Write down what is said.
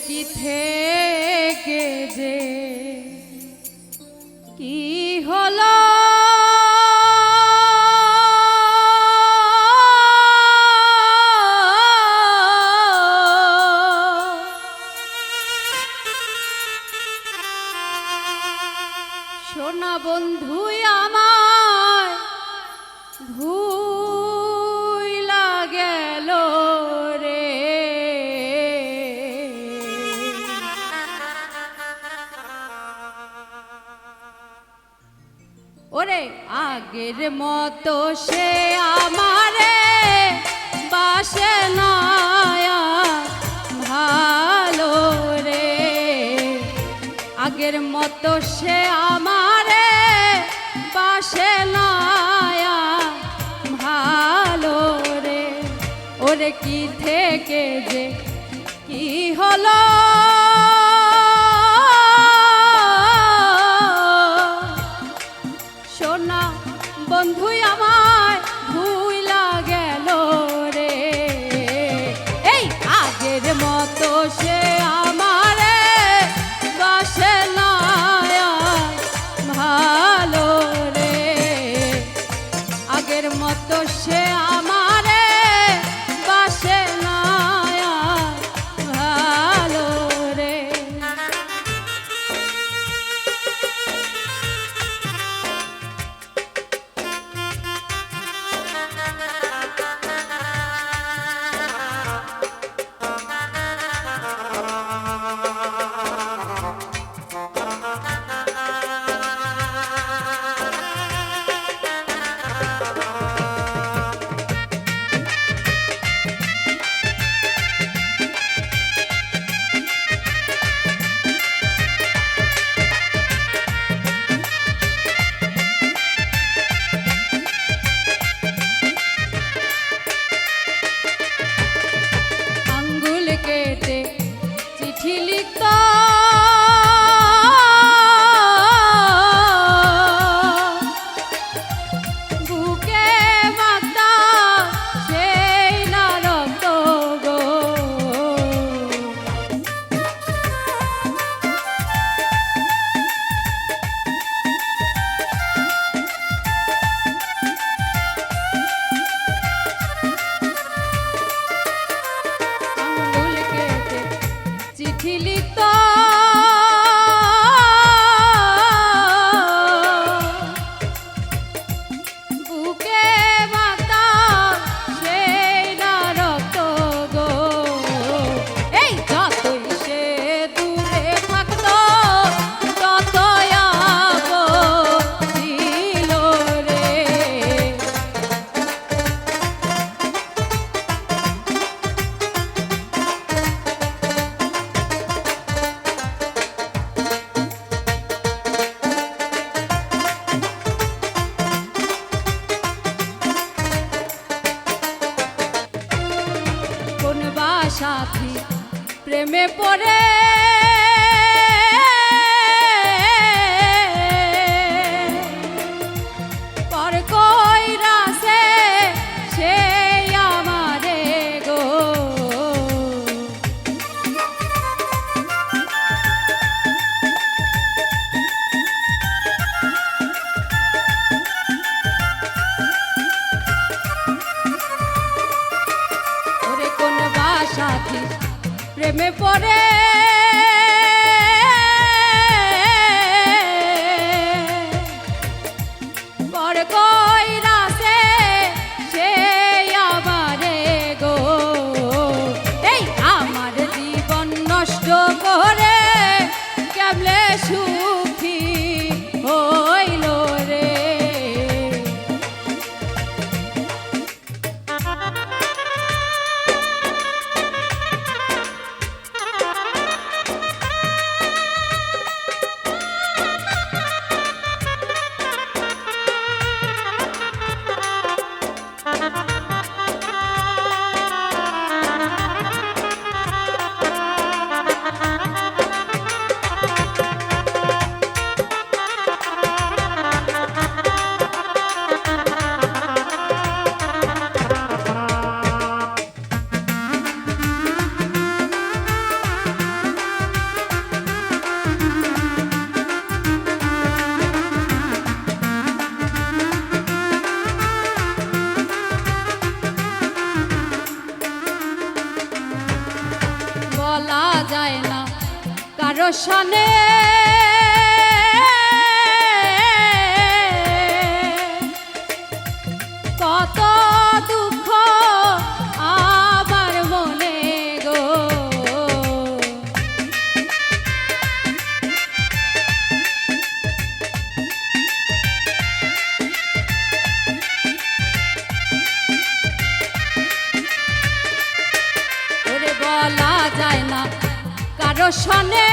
কি থেকে যে কি হলো সোনা বন্ধু আমার ভুইলা গেল রে। ওরে আগের মতো সে আমারে বাসে না ভালো রে। আগের মতো সে আমারে বাসে না ভালো রে। ওরে কি থেকে যে কি হলো সোনা বন্ধু আমার ভুইলা গেল রে। এই আগের মতো সে আমারে বাসে না ভালো রে। আগের মতো সে আমারে বাসে না ভালো রে। কেটে চিঠি লিখত বুকে মাতা সেই না রক্ত গো। চিঠি লিখত বুকে মাতা সেই না রক্ত গো। এই যতই সে দূরে থাকত ততই ছিল রে। সাথী প্রেমে পড়ে পর কইরাছে সে আমারে গো। ওরে কোন সাথী প্রেমে পড়ে পর কইরাছে সে আমারে গো। এই আমার জীবন নষ্ট করে কেমনে সুখী হইল রে। বলা যায় না কারো সনে কত দুঃখ আমার মনে গো ওরে বলা যায় না কারো সনে